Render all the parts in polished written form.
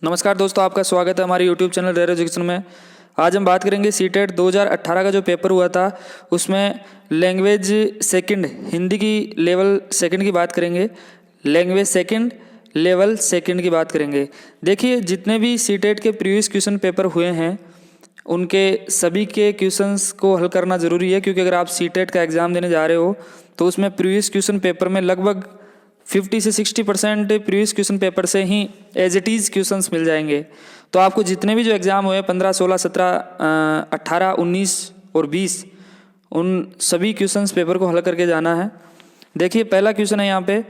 नमस्कार दोस्तों, आपका स्वागत है हमारे YouTube चैनल रेयर एजुकेशन में। आज हम बात करेंगे सीटेट 2018 का जो पेपर हुआ था उसमें लैंग्वेज सेकंड हिंदी की लेवल सेकंड की बात करेंगे। लैंग्वेज सेकंड लेवल सेकंड की बात करेंगे। देखिए, जितने भी सीटेट के प्रीवियस क्वेश्चन पेपर हुए हैं उनके सभी के क्वेश्चंस को हल करना ज़रूरी है, क्योंकि अगर आप सीटेट का एग्ज़ाम देने जा रहे हो तो उसमें प्रीवियस क्वेश्चन पेपर में लगभग 50 से 60% प्रीवियस क्वेश्चन पेपर से ही एज इट इज़ क्वेश्चंस मिल जाएंगे। तो आपको जितने भी जो एग्ज़ाम हुए 15, 16, 17, 18, 19 और 20 उन सभी क्वेश्चंस पेपर को हल करके जाना है। देखिए, पहला क्वेश्चन है यहाँ पे,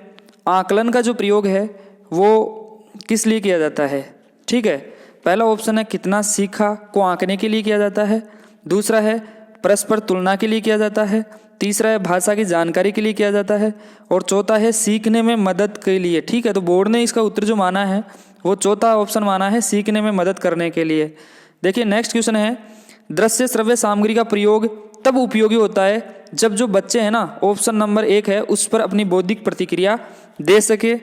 आकलन का जो प्रयोग है वो किस लिए किया जाता है। ठीक है, पहला ऑप्शन है कितना सीखा को आंकने के लिए किया जाता है। दूसरा है परस्पर तुलना के लिए किया जाता है। तीसरा है भाषा की जानकारी के लिए किया जाता है। और चौथा है सीखने में मदद के लिए। ठीक है, तो बोर्ड ने इसका उत्तर जो माना है वो चौथा ऑप्शन माना है, सीखने में मदद करने के लिए। देखिए, नेक्स्ट क्वेश्चन है, दृश्य श्रव्य सामग्री का प्रयोग तब उपयोगी होता है जब जो बच्चे हैं ना, ऑप्शन नंबर 1 है, उस पर अपनी बौद्धिक प्रतिक्रिया दे सके।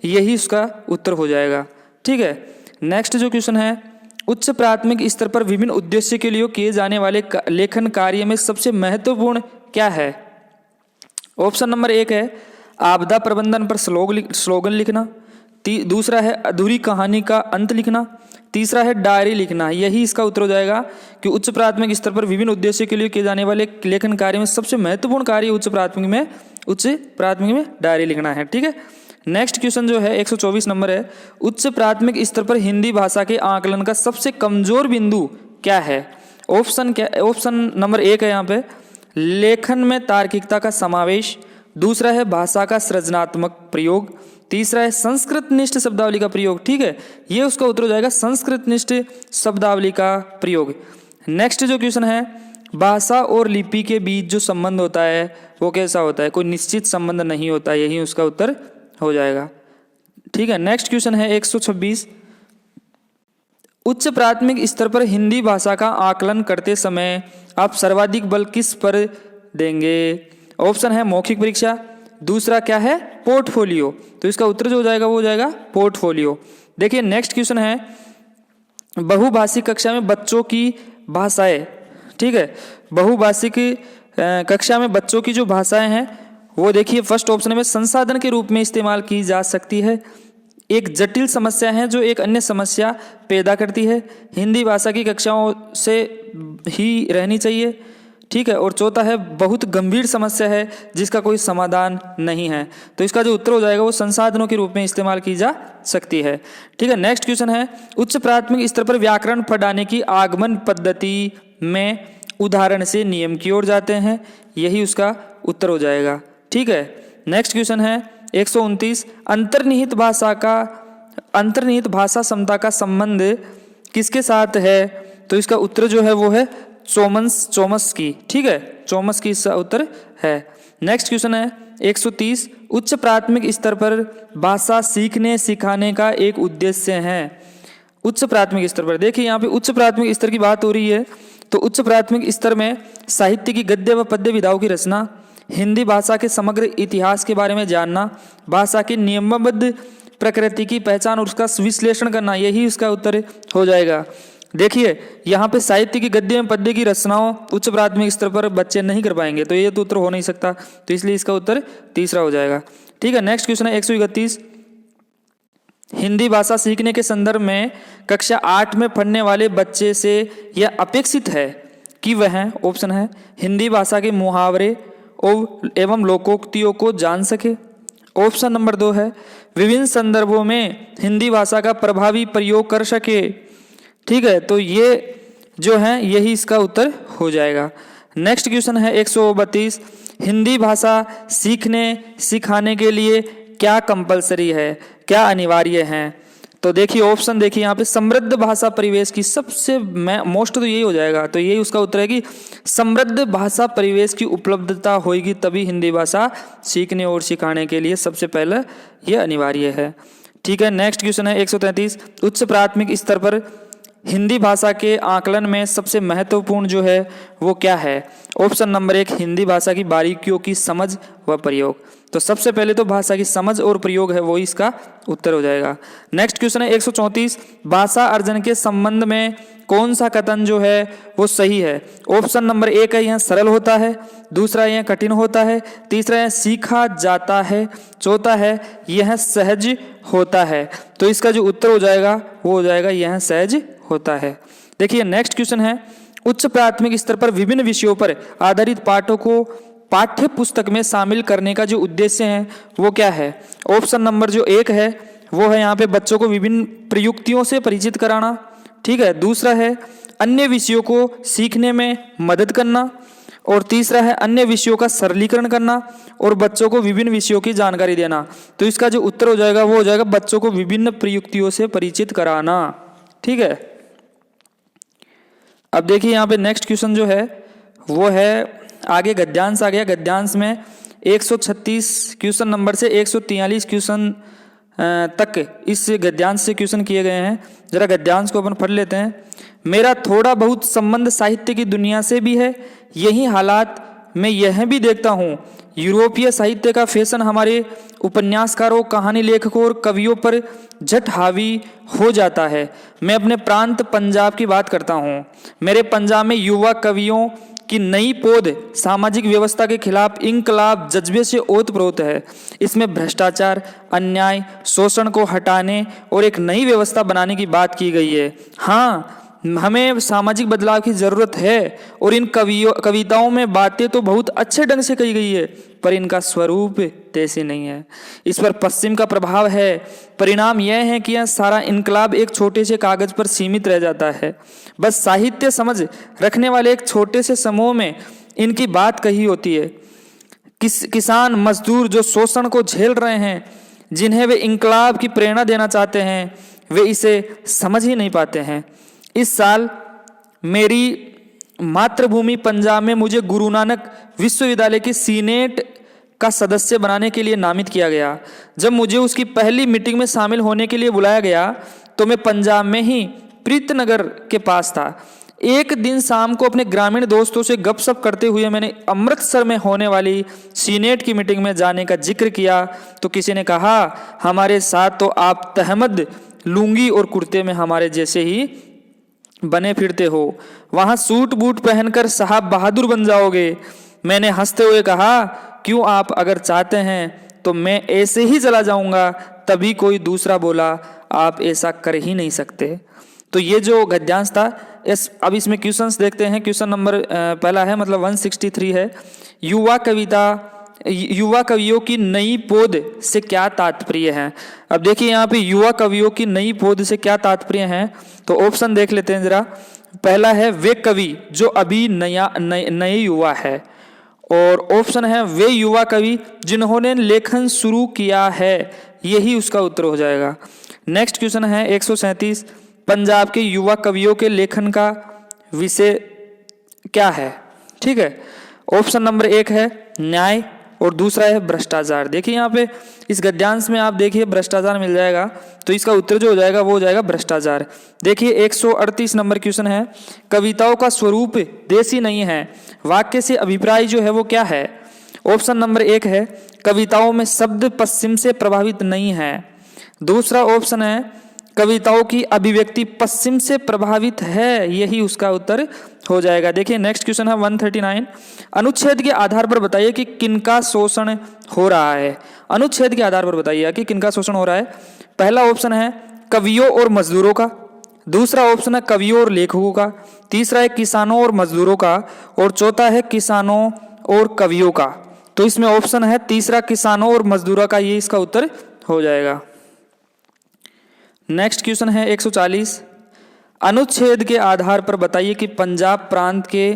यही उसका उत्तर हो जाएगा। ठीक है, नेक्स्ट जो क्वेश्चन है, उच्च प्राथमिक स्तर पर विभिन्न उद्देश्य के लिए किए जाने वाले लेखन कार्य में सबसे महत्वपूर्ण क्या है। ऑप्शन नंबर 1 है आपदा प्रबंधन पर स्लोगन लिखना। दूसरा है अधूरी कहानी का अंत लिखना। तीसरा है डायरी लिखना। यही इसका उत्तर हो जाएगा कि उच्च प्राथमिक स्तर पर विभिन्न उद्देश्य के लिए किए जाने वाले लेखन कार्य में सबसे महत्वपूर्ण कार्य उच्च प्राथमिक में डायरी लिखना है। ठीक है, नेक्स्ट क्वेश्चन जो है 124 नंबर है, उच्च प्राथमिक स्तर पर हिंदी भाषा के आकलन का सबसे कमजोर बिंदु क्या है। ऑप्शन नंबर 1 है यहाँ पे, लेखन में तार्किकता का समावेश। दूसरा है भाषा का सृजनात्मक प्रयोग। तीसरा है संस्कृत निष्ठ शब्दावली का प्रयोग। ठीक है, ये उसका उत्तर हो जाएगा, संस्कृत निष्ठ शब्दावली का प्रयोग। नेक्स्ट जो क्वेश्चन है, भाषा और लिपि के बीच जो संबंध होता है वो कैसा होता है। कोई निश्चित संबंध नहीं होता। यही उसका उत्तर हो जाएगा। ठीक है, नेक्स्ट क्वेश्चन है 126, उच्च प्राथमिक स्तर पर हिंदी भाषा का आकलन करते समय आप सर्वाधिक बल किस पर देंगे। ऑप्शन है मौखिक परीक्षा। दूसरा क्या है, पोर्टफोलियो। तो इसका उत्तर जो हो जाएगा वो हो जाएगा पोर्टफोलियो। देखिए, नेक्स्ट क्वेश्चन है, बहुभाषिक कक्षा में बच्चों की भाषाएं। ठीक है, बहुभाषिक कक्षा में बच्चों की जो भाषाएं हैं वो देखिए, फर्स्ट ऑप्शन में संसाधन के रूप में इस्तेमाल की जा सकती है। एक जटिल समस्या है जो एक अन्य समस्या पैदा करती है। हिंदी भाषा की कक्षाओं से ही रहनी चाहिए। ठीक है, और चौथा है बहुत गंभीर समस्या है जिसका कोई समाधान नहीं है। तो इसका जो उत्तर हो जाएगा वो संसाधनों के रूप में इस्तेमाल की जा सकती है। ठीक है, नेक्स्ट क्वेश्चन है, उच्च प्राथमिक स्तर पर व्याकरण पढ़ाने की आगमन पद्धति में उदाहरण से नियम की ओर जाते हैं। यही उसका उत्तर हो जाएगा। ठीक है, नेक्स्ट क्वेश्चन है 129, अंतर्निहित भाषा क्षमता का संबंध किसके साथ है। तो इसका उत्तर जो है वो है चोमस की। ठीक है, चोमस की इसका उत्तर है। नेक्स्ट क्वेश्चन है 130, उच्च प्राथमिक स्तर पर भाषा सीखने सिखाने का एक उद्देश्य है। उच्च प्राथमिक स्तर पर देखिए, यहाँ पे उच्च प्राथमिक स्तर की बात हो रही है। तो उच्च प्राथमिक स्तर में साहित्य की गद्य व पद्य विधाओं की रचना, हिंदी भाषा के समग्र इतिहास के बारे में जानना, भाषा की नियमबद्ध प्रकृति की पहचान और उसका विश्लेषण करना। यही उसका उत्तर हो जाएगा। देखिए, यहाँ पे साहित्य की गद्य में पद्य की रचनाओं उच्च प्राथमिक स्तर पर बच्चे नहीं कर पाएंगे, तो ये तो उत्तर हो नहीं सकता। तो इसलिए इसका उत्तर तीसरा हो जाएगा। ठीक है, नेक्स्ट क्वेश्चन है 131, हिंदी भाषा सीखने के संदर्भ में कक्षा 8 में पढ़ने वाले बच्चे से यह अपेक्षित है कि वह, ऑप्शन है, हिंदी भाषा के मुहावरे एवं लोकोक्तियों को जान सके। ऑप्शन नंबर 2 है, विभिन्न संदर्भों में हिंदी भाषा का प्रभावी प्रयोग कर सके। ठीक है, तो ये जो है यही इसका उत्तर हो जाएगा। नेक्स्ट क्वेश्चन है 132, हिंदी भाषा सीखने सिखाने के लिए क्या कंपलसरी है, क्या अनिवार्य है। तो देखिए, ऑप्शन देखिए यहाँ पे, समृद्ध भाषा परिवेश की सबसे मोस्ट तो यही हो जाएगा। तो यही उसका उत्तर है कि समृद्ध भाषा परिवेश की उपलब्धता होगी तभी हिंदी भाषा सीखने और सिखाने के लिए सबसे पहले यह अनिवार्य है। ठीक है, नेक्स्ट क्वेश्चन है 133, उच्च प्राथमिक स्तर पर हिंदी भाषा के आकलन में सबसे महत्वपूर्ण जो है वो क्या है? ऑप्शन नंबर 1 हिंदी भाषा की बारीकियों की समझ व प्रयोग। तो सबसे पहले तो भाषा की समझ और प्रयोग है वो इसका उत्तर हो जाएगा। नेक्स्ट क्वेश्चन है 134, भाषा अर्जन के संबंध में कौन सा कथन जो है वो सही है? ऑप्शन नंबर 1 है यह सरल होता है, दूसरा यह कठिन होता है, तीसरा यह सीखा जाता है, चौथा है यह सहज होता है। तो इसका जो उत्तर हो जाएगा वो हो जाएगा यह सहज होता है। देखिए नेक्स्ट क्वेश्चन है, उच्च प्राथमिक स्तर पर विभिन्न विषयों पर आधारित पाठों को पाठ्य पुस्तक में शामिल करने का जो उद्देश्य है वो क्या है? ऑप्शन नंबर जो 1 है वो है यहाँ पे बच्चों को विभिन्न प्रयुक्तियों से परिचित कराना, ठीक है। दूसरा है अन्य विषयों को सीखने में मदद करना, और तीसरा है अन्य विषयों का सरलीकरण करना और बच्चों को विभिन्न विषयों की जानकारी देना। तो इसका जो उत्तर हो जाएगा वो हो जाएगा बच्चों को विभिन्न प्रयुक्तियों से परिचित कराना, ठीक है। अब देखिए यहाँ पे नेक्स्ट क्वेश्चन जो है वो है, आगे गद्यांश आ गया। गद्यांश में 136 क्वेश्चन नंबर से 143 क्वेश्चन तक इस गद्यांश से क्वेश्चन किए गए हैं। जरा गद्यांश को अपन पढ़ लेते हैं। मेरा थोड़ा बहुत संबंध साहित्य की दुनिया से भी है, यही हालात मैं यह भी देखता हूँ। यूरोपीय साहित्य का फैशन हमारे उपन्यासकारों, कहानी लेखकों और कवियों पर झट हावी हो जाता है। मैं अपने प्रांत पंजाब की बात करता हूँ। मेरे पंजाब में युवा कवियों की नई पौध सामाजिक व्यवस्था के खिलाफ इंकलाब जज्बे से ओतप्रोत है। इसमें भ्रष्टाचार, अन्याय, शोषण को हटाने और एक नई व्यवस्था बनाने की बात की गई है। हाँ, हमें सामाजिक बदलाव की जरूरत है और इन कविताओं में बातें तो बहुत अच्छे ढंग से कही गई है, पर इनका स्वरूप तैसे नहीं है। इस पर पश्चिम का प्रभाव है। परिणाम यह है कि यह सारा इनकलाब एक छोटे से कागज पर सीमित रह जाता है। बस साहित्य समझ रखने वाले एक छोटे से समूह में इनकी बात कही होती है। किसान मजदूर जो शोषण को झेल रहे हैं, जिन्हें वे इनकलाब की प्रेरणा देना चाहते हैं, वे इसे समझ ही नहीं पाते हैं। इस साल मेरी मातृभूमि पंजाब में मुझे गुरु नानक विश्वविद्यालय के सीनेट का सदस्य बनाने के लिए नामित किया गया। जब मुझे उसकी पहली मीटिंग में शामिल होने के लिए बुलाया गया तो मैं पंजाब में ही प्रीतनगर के पास था। एक दिन शाम को अपने ग्रामीण दोस्तों से गपशप करते हुए मैंने अमृतसर में होने वाली सीनेट की मीटिंग में जाने का जिक्र किया तो किसी ने कहा, हमारे साथ तो आप तहमद लुंगी और कुर्ते में हमारे जैसे ही बने फिरते हो, वहां सूट बूट पहनकर साहब बहादुर बन जाओगे। मैंने हंसते हुए कहा, क्यों, आप अगर चाहते हैं तो मैं ऐसे ही चला जाऊंगा। तभी कोई दूसरा बोला, आप ऐसा कर ही नहीं सकते। तो ये जो गद्यांश था, अब इसमें क्वेश्चंस देखते हैं। क्वेश्चन नंबर पहला है, मतलब 163 है, युवा कवियों की नई पौध से क्या तात्पर्य है? अब देखिए यहाँ पे युवा कवियों की नई पौध से क्या तात्पर्य है, तो ऑप्शन देख लेते हैं जरा। पहला है वे कवि जो अभी नए युवा है, और ऑप्शन है वे युवा कवि जिन्होंने लेखन शुरू किया है, यही उसका उत्तर हो जाएगा। नेक्स्ट क्वेश्चन है 137, पंजाब के युवा कवियों के लेखन का विषय क्या है? ठीक है, ऑप्शन नंबर 1 है न्याय और दूसरा है भ्रष्टाचार। देखिए यहाँ पे इस गद्यांश में आप देखिए भ्रष्टाचार मिल जाएगा, तो इसका उत्तर जो हो जाएगा वो हो जाएगा भ्रष्टाचार। देखिए 138 नंबर क्वेश्चन है, कविताओं का स्वरूप देसी नहीं है, वाक्य से अभिप्राय जो है वो क्या है? ऑप्शन नंबर 1 है कविताओं में शब्द पश्चिम से प्रभावित नहीं है। दूसरा ऑप्शन है कविताओं की अभिव्यक्ति पश्चिम से प्रभावित है, यही उसका उत्तर हो जाएगा। देखिए नेक्स्ट क्वेश्चन है 139, अनुच्छेद के आधार पर बताइए कि किनका शोषण हो रहा है। अनुच्छेद के आधार पर बताइए कि किनका शोषण हो रहा है। पहला ऑप्शन है कवियों और मजदूरों का, दूसरा ऑप्शन है कवियों और लेखकों का, तीसरा है किसानों और मजदूरों का, और चौथा है किसानों और कवियों का। तो इसमें ऑप्शन है तीसरा किसानों और मजदूरों का, ये इसका उत्तर हो जाएगा। नेक्स्ट क्वेश्चन है 140, अनुच्छेद के आधार पर बताइए कि पंजाब प्रांत के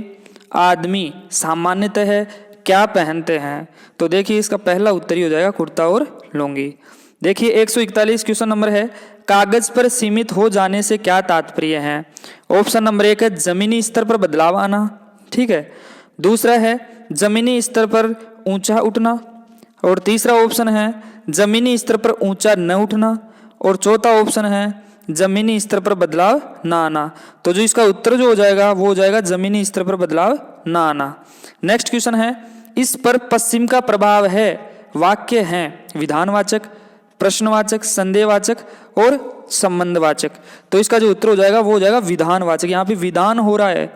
आदमी सामान्यतः क्या पहनते हैं। तो देखिए इसका पहला उत्तर ही हो जाएगा कुर्ता और लुंगी। देखिए 141 क्वेश्चन नंबर है, कागज पर सीमित हो जाने से क्या तात्पर्य है। ऑप्शन नंबर 1 है जमीनी स्तर पर बदलाव आना, ठीक है। दूसरा है जमीनी स्तर पर ऊंचा उठना, और तीसरा ऑप्शन है जमीनी स्तर पर ऊंचा न उठना, और चौथा ऑप्शन है जमीनी स्तर पर बदलाव ना आना। तो जो इसका उत्तर जो हो जाएगा वो हो जाएगा जमीनी स्तर पर बदलाव ना आना। नेक्स्ट क्वेश्चन है, इस पर पश्चिम का प्रभाव है, वाक्य हैं विधानवाचक, प्रश्नवाचक, संदेहवाचक और संबंधवाचक। तो इसका जो उत्तर हो जाएगा वो हो जाएगा विधानवाचक। यहाँ पे विधान हो रहा है,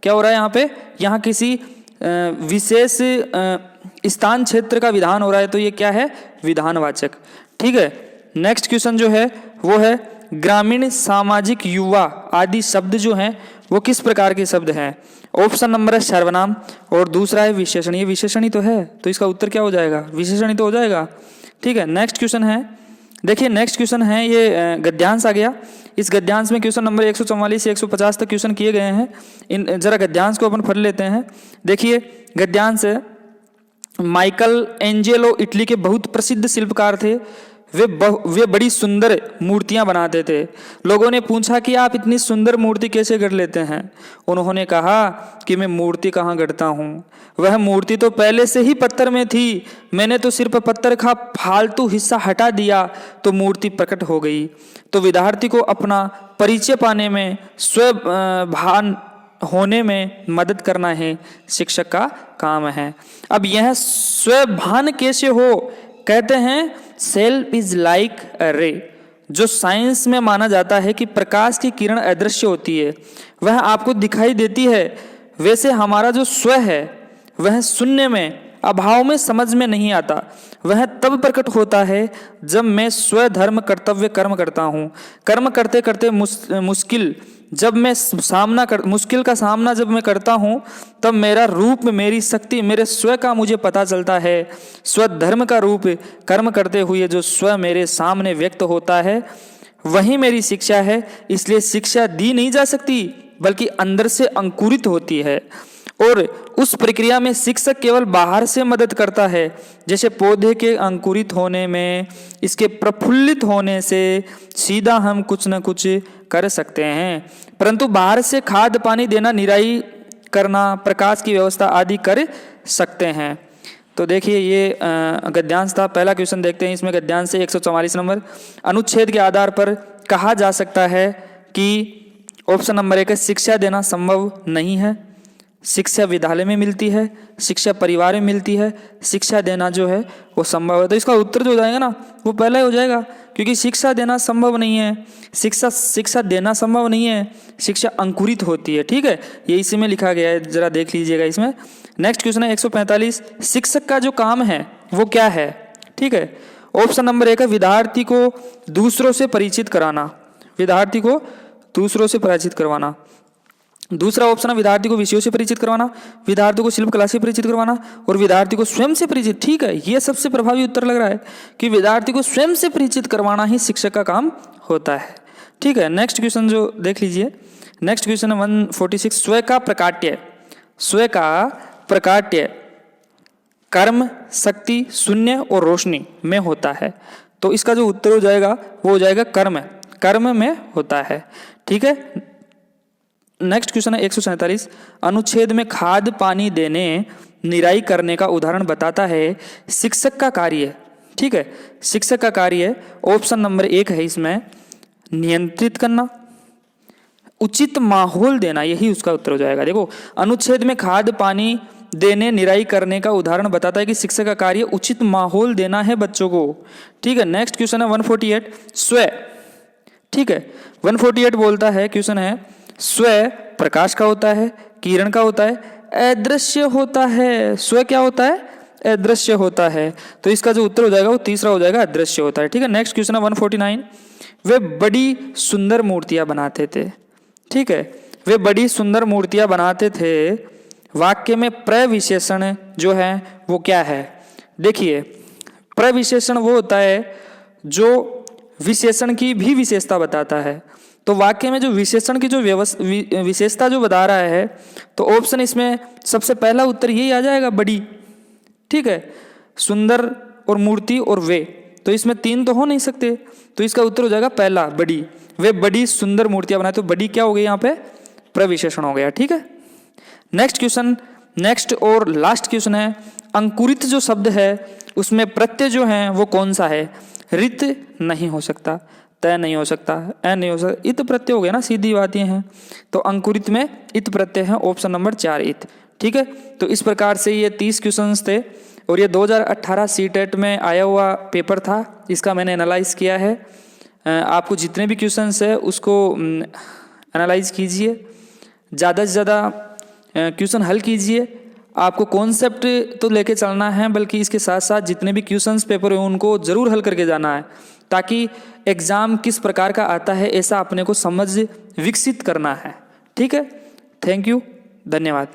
क्या हो रहा है यहाँ पे, यहाँ किसी विशेष स्थान क्षेत्र का विधान हो रहा है, तो ये क्या है, विधानवाचक। ठीक है, नेक्स्ट क्वेश्चन जो है वो है ग्रामीण, सामाजिक, युवा आदि शब्द जो हैं वो किस प्रकार के शब्द हैं। ऑप्शन नंबर है सर्वनाम और दूसरा है विशेषण। ये विशेषण ही तो है, तो इसका उत्तर क्या हो जाएगा, विशेषण ही तो हो जाएगा। ठीक है, नेक्स्ट क्वेश्चन है, देखिए नेक्स्ट क्वेश्चन है ये गद्यांश आ गया। इस गद्यांश में क्वेश्चन नंबर 144 से 150 तक क्वेश्चन किए गए हैं। इन जरा गद्यांश को अपन पढ़ लेते हैं। देखिए गद्यांश है, माइकल एंजेलो इटली के बहुत प्रसिद्ध शिल्पकार थे। वे बड़ी सुंदर मूर्तियां बनाते थे। लोगों ने पूछा कि आप इतनी सुंदर मूर्ति कैसे गढ़ लेते हैं। उन्होंने कहा कि मैं मूर्ति कहाँ गढ़ता हूँ, वह मूर्ति तो पहले से ही पत्थर में थी, मैंने तो सिर्फ पत्थर का फालतू हिस्सा हटा दिया तो मूर्ति प्रकट हो गई। तो विद्यार्थी को अपना परिचय पाने में, स्वभान होने में मदद करना है शिक्षक का काम है। अब यह स्वभान कैसे हो, कहते हैं सेल्फ इज लाइक अ रे। जो साइंस में माना जाता है कि प्रकाश की किरण अदृश्य होती है, वह आपको दिखाई देती है, वैसे हमारा जो स्व है वह शून्य में, अभाव में, समझ में नहीं आता। वह तब प्रकट होता है जब मैं स्वधर्म कर्तव्य कर्म करता हूँ। कर्म करते करते मुश्किल का सामना जब मैं करता हूँ, तब मेरा रूप, मेरी शक्ति, मेरे स्व का मुझे पता चलता है। स्वधर्म का रूप कर्म करते हुए जो स्व मेरे सामने व्यक्त होता है वही मेरी शिक्षा है। इसलिए शिक्षा दी नहीं जा सकती बल्कि अंदर से अंकुरित होती है, और उस प्रक्रिया में शिक्षक केवल बाहर से मदद करता है। जैसे पौधे के अंकुरित होने में, इसके प्रफुल्लित होने से सीधा हम कुछ न कुछ कर सकते हैं, परंतु बाहर से खाद पानी देना, निराई करना, प्रकाश की व्यवस्था आदि कर सकते हैं। तो देखिए ये गद्यांश था। पहला क्वेश्चन देखते हैं, इसमें गद्यांश से 144 नंबर, अनुच्छेद के आधार पर कहा जा सकता है कि ऑप्शन नंबर 1 है शिक्षा देना संभव नहीं है। शिक्षा विद्यालय में मिलती है, शिक्षा परिवार में मिलती है, शिक्षा देना जो है वो संभव है। तो इसका उत्तर जो हो जाएगा ना वो पहला ही हो जाएगा, क्योंकि शिक्षा देना संभव नहीं है, शिक्षा देना संभव नहीं है, शिक्षा अंकुरित होती है। ठीक है, ये इसी में लिखा गया है, जरा देख लीजिएगा इसमें। नेक्स्ट क्वेश्चन है 145, शिक्षक का जो काम है वो क्या है। ठीक है, ऑप्शन नंबर 1 है विद्यार्थी को दूसरों से परिचित कराना, विद्यार्थी को दूसरों से परिचित करवाना। दूसरा ऑप्शन है विद्यार्थी को विषयों से परिचित करवाना, विद्यार्थी को शिल्प कला से परिचित करवाना और विद्यार्थी को स्वयं से परिचित। ठीक है, ये सबसे प्रभावी उत्तर लग रहा है कि विद्यार्थी को स्वयं से परिचित करवाना ही शिक्षक का काम होता है। ठीक है, नेक्स्ट क्वेश्चन जो देख लीजिए, नेक्स्ट क्वेश्चन है 146, स्वयं का प्रकाट्य। स्वयं का प्रकाट्य कर्म, शक्ति, शून्य और रोशनी में होता है। तो इसका जो उत्तर हो जाएगा वो हो जाएगा कर्म, कर्म में होता है। ठीक है, नेक्स्ट क्वेश्चन है 147, अनुच्छेद में खाद पानी देने, निराई करने का उदाहरण बताता है शिक्षक का कार्य। ठीक है, शिक्षक का कार्य ऑप्शन नंबर 1 है इसमें नियंत्रित करना, उचित माहौल देना, यही उसका उत्तर हो जाएगा। देखो, अनुच्छेद में खाद पानी देने, निराई करने का उदाहरण बताता है कि शिक्षक का कार्य उचित माहौल देना है बच्चों को। ठीक है, नेक्स्ट क्वेश्चन है 148, स्व। ठीक है, 148 बोलता है, क्वेश्चन है स्व प्रकाश का होता है, किरण का होता है, अदृश्य होता है। स्व क्या होता है, अदृश्य होता है। तो इसका जो उत्तर हो जाएगा वो तीसरा हो जाएगा, अदृश्य होता है। ठीक है, नेक्स्ट क्वेश्चन है 149, वे बड़ी सुंदर मूर्तियां बनाते थे। ठीक है, वे बड़ी सुंदर मूर्तियां बनाते थे। वाक्य में प्रविशेषण जो है वो क्या है। देखिए, प्रविशेषण वो होता है जो विशेषण की भी विशेषता बताता है। तो वाक्य में जो विशेषण की जो विशेषता जो बता रहा है, तो ऑप्शन इसमें सबसे पहला उत्तर यही आ जाएगा, बड़ी। ठीक है, सुंदर और मूर्ति और वे, तो इसमें 3 तो हो नहीं सकते, तो इसका उत्तर हो जाएगा पहला, बड़ी। वे बड़ी सुंदर मूर्तियां बनाए, तो बड़ी क्या हो गई यहाँ पे, प्रविशेषण हो गया। ठीक है, नेक्स्ट क्वेश्चन, नेक्स्ट और लास्ट क्वेश्चन है, अंकुरित जो शब्द है उसमें प्रत्यय जो है वो कौन सा है। रित नहीं हो सकता, तय नहीं हो सकता, एन नहीं हो सकता, इत प्रत्यय हो गया ना, सीधी बात ये है। तो अंकुरित में इत प्रत्यय है, ऑप्शन नंबर 4 इत। ठीक है, तो इस प्रकार से ये 30 क्वेश्चंस थे और ये 2018 सीटेट में आया हुआ पेपर था, इसका मैंने एनालाइज किया है। आपको जितने भी क्वेश्चंस है उसको एनालाइज कीजिए, ज़्यादा से ज़्यादा क्वेश्चन हल कीजिए। आपको कॉन्सेप्ट तो लेके चलना है, बल्कि इसके साथ साथ जितने भी क्वेश्चंस पेपर हैं उनको ज़रूर हल करके जाना है, ताकि एग्ज़ाम किस प्रकार का आता है ऐसा अपने को समझ विकसित करना है। ठीक है, थैंक यू, धन्यवाद।